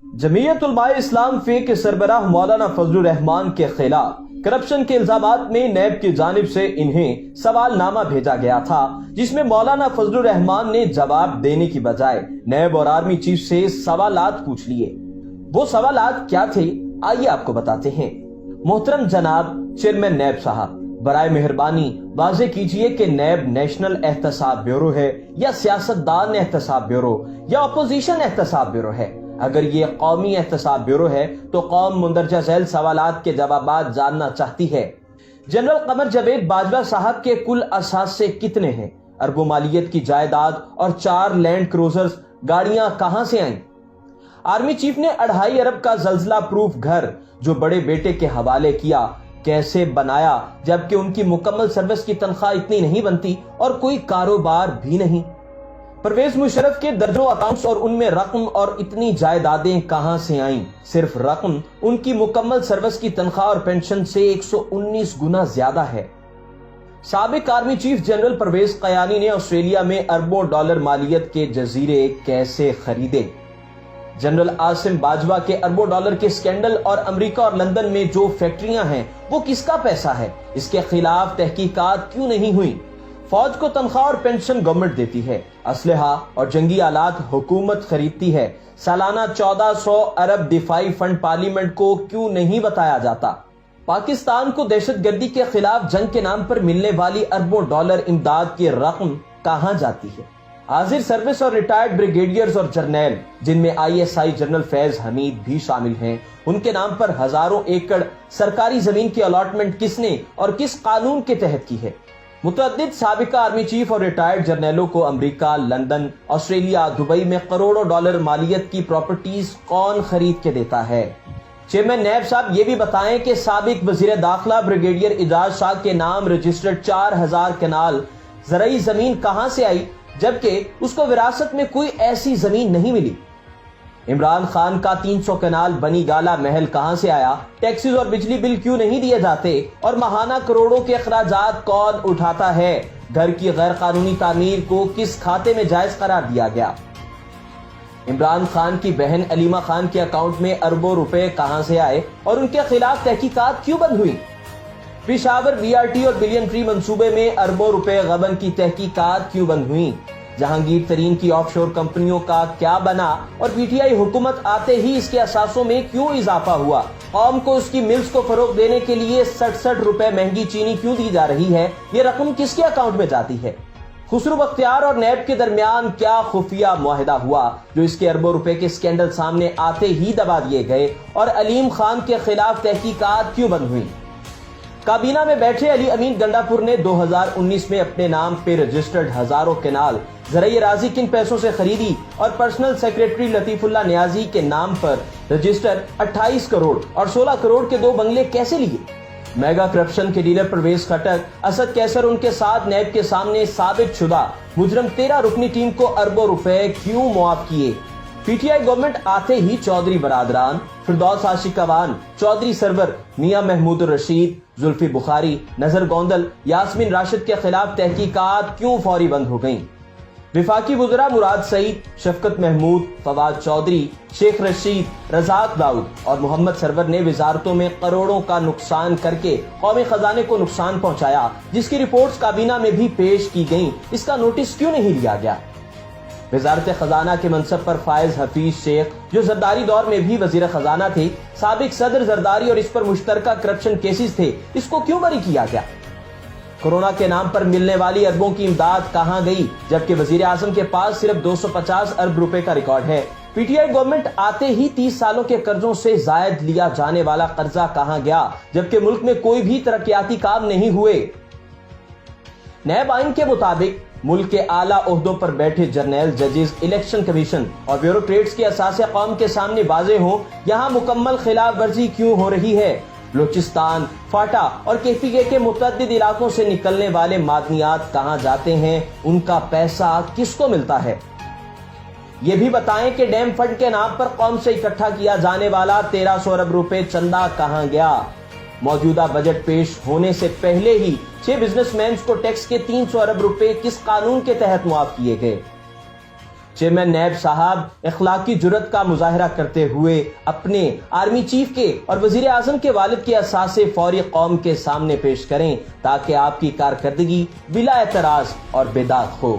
जमीयत उलमाए इस्लाम फे के सरबराह मौलाना फजलुर रहमान के खिलाफ करप्शन के इल्जामात में नैब की जानिब से इन्हें सवालनामा भेजा गया था, जिसमें मौलाना फजलुर रहमान ने जवाब देने की बजाय नैब और आर्मी चीफ से सवालात पूछ लिए। वो सवालात क्या थे, आइए आपको बताते हैं। मोहतरम जनाब चेयरमैन नैब साहब, बराए मेहरबानी वाजे कीजिए कि नैब नेशनल एहतसाब ब्यूरो है या सियासतदान एहतसाब ब्यूरो या अपोजिशन एहतसाब ब्यूरो है। अगर ये कौमी एहतसाब ब्यूरो है तो कौम मुंदरजा झैल सवालात के जवाबात जानना चाहती है। जनरल कमर जावेद बाजवा साहब के कुल असासे कितने हैं? अरबों मालियत की जायदाद और 4 लैंड क्रूजर्स गाड़ियां कहां से आईं? आर्मी चीफ ने 2.5 अरब का जल्जला प्रूफ घर जो बड़े बेटे के हवाले किया, कैसे बनाया, जबकि उनकी मुकम्मल सर्विस की तनख्वाह इतनी नहीं बनती और कोई कारोबार भी नहीं। परवेज मुशर्रफ के दर्जनों अकाउंट्स और उनमें रकम और इतनी जायदादें कहां से आईं? सिर्फ रकम उनकी मुकम्मल सर्विस की तनख्वाह और पेंशन से 119 गुना ज्यादा है। साबिक army chief general Parvez Kayani ने ऑस्ट्रेलिया में अरबों डॉलर मालियत के जजीरे कैसे खरीदे? जनरल आसिम बाजवा के अरबों डॉलर के स्कैंडल और अमेरिका और लंदन में जो फैक्ट्रियां हैं वो किसका पैसा है? इसके खिलाफ तहकीकात क्यों नहीं हुई? फौज को तनख्वाह और पेंशन गवर्नमेंट देती है, असलहा और जंगी आलात हुकूमत खरीदती है। सालाना 1400 अरब दिफाई फंड पार्लियामेंट को क्यों नहीं बताया जाता? पाकिस्तान को दहशतगर्दी के खिलाफ जंग के नाम पर मिलने वाली अरबों डॉलर इमदाद की रकम कहां जाती है? हाजिर सर्विस और रिटायर्ड ब्रिगेडियर्स और जर्नैल, जिनमें ISI जनरल फैज हमीद भी शामिल हैं, उनके नाम पर हजारों एकड़ सरकारी जमीन की अलॉटमेंट किसने और किस कानून के तहत की है? मुतअद्दिद साबिका आर्मी चीफ और रिटायर्ड जर्नैलों को अमेरिका, लंदन, ऑस्ट्रेलिया, दुबई में करोड़ों डॉलर मालियत की प्रॉपर्टीज कौन खरीद के देता है? चेयरमैन नैब साहब ये भी बताएं कि साबिक वजीर दाखिला ब्रिगेडियर इजाज शाह के नाम रजिस्टर्ड 4000 कनाल ज़राई जमीन कहां से आई, जबकि उसको विरासत में कोई ऐसी जमीन नहीं मिली? इमरान खान का 300 कनाल बनी गाला महल कहां से आया? टैक्सेस और बिजली बिल क्यों नहीं दिए जाते? और माहाना करोड़ों के अखराजात कौन उठाता है? घर की गैर कानूनी तामीर को किस खाते में जायज करार दिया गया? इमरान खान की बहन अलीमा खान के अकाउंट में अरबों रुपए कहां से आए और उनके खिलाफ तहकीकात क्यों बंद हुई? पेशावर BRT और बिलियन ट्री मंसूबे में अरबों रुपए गबन की तहकीकात क्यों बंद हुई? जहांगीर तरीन की ऑफशोर कंपनियों का क्या बना और PTI हुकूमत आते ही इसके असासों में क्यों इजाफा हुआ? कौम को उसकी मिल्स को फरोग देने के लिए 67 रुपए महंगी चीनी क्यों दी जा रही है? ये रकम किसके अकाउंट में जाती है? खुसरो बख्तियार और नैब के दरमियान क्या खुफिया मुआहिदा हुआ जो इसके अरबों रुपए के स्कैंडल सामने आते ही दबा दिए गए? और अलीम खान के खिलाफ तहकीकात क्यों बंद हुई? काबीना में बैठे अली अमीन गंडापुर ने 2019 में अपने नाम पे रजिस्टर्ड हजारों केनाल ज़राए राजी किन पैसों से खरीदी और पर्सनल सेक्रेटरी लतीफुल्ला नियाजी के नाम पर रजिस्टर 28 करोड़ और 16 करोड़ के 2 बंगले कैसे लिए? मेगा करप्शन के डीलर परवेज खटक, असद कैसर उनके साथ नैब के सामने साबित शुदा मुजरम 13 रुकनी टीम को अरबों रुपए क्यों मुआफ किए? PTI गवर्नमेंट आते ही चौधरी बरादरान, फिरदौस आशिकवान, चौधरी सरवर, मियां महमूद रशीद, जुल्फी बुखारी, नजर गोंदल, यास्मीन राशिद के खिलाफ तहकीकात क्यों फौरी बंद हो गईं? विफाकी वज़रा मुराद सईद, शफकत महमूद, फवाद चौधरी, शेख रशीद, रज़ाक दाऊद और मोहम्मद सरवर ने वजारतों में करोड़ों का नुकसान करके कौमी खजाने को नुकसान पहुंचाया, जिसकी रिपोर्ट्स काबीना में भी पेश की गईं। इसका नोटिस क्यों नहीं लिया गया? वजारत खजाना के मनसब पर फायज हफीज शेख, जो जरदारी दौर में भी वजीर खजाना थे, साबिक सदर जरदारी और इस पर मुश्तरका करप्शन केसेस थे, इसको क्यों बरी किया गया? कोरोना के नाम पर मिलने वाली अरबों की इमदाद कहां गई, जबकि वजीर आजम के पास सिर्फ 250 अरब रुपए का रिकॉर्ड है? PTI गवर्नमेंट आते ही 30 सालों के कर्जों से जायद लिया जाने वाला कर्जा कहां गया, जबकि मुल्क में कोई भी तरक्याती काम नहीं हुए? नैब आइन के मुताबिक मुल्क के आला ओहदों पर बैठे जर्नैल, जजेस, इलेक्शन कमीशन और ब्यूरोक्रेट्स के असासे कौम के सामने वाज़ेह हों, यहाँ मुकम्मल खिलाफ वर्जी क्यों हो रही है? बलूचिस्तान, फाटा और KPK के मुतअद्दिद इलाकों से निकलने वाले मादनियात कहाँ जाते हैं? उनका पैसा किसको मिलता है? ये भी बताएं कि डैम फंड के नाम पर कौम से इकट्ठा किया जाने वाला 1300 अरब रुपए चंदा कहां गया? मौजूदा बजट पेश होने से पहले ही 6 बिजनेसमैन को टैक्स के 300 अरब रुपए किस कानून के तहत मुआफ किए गए? چیئرمین نیب صاحب اخلاقی جرت کا مظاہرہ کرتے ہوئے اپنے آرمی چیف کے اور وزیر اعظم کے والد کے اثاثے فوری قوم کے سامنے پیش کریں تاکہ آپ کی کارکردگی بلا اعتراض اور بے داغ ہو۔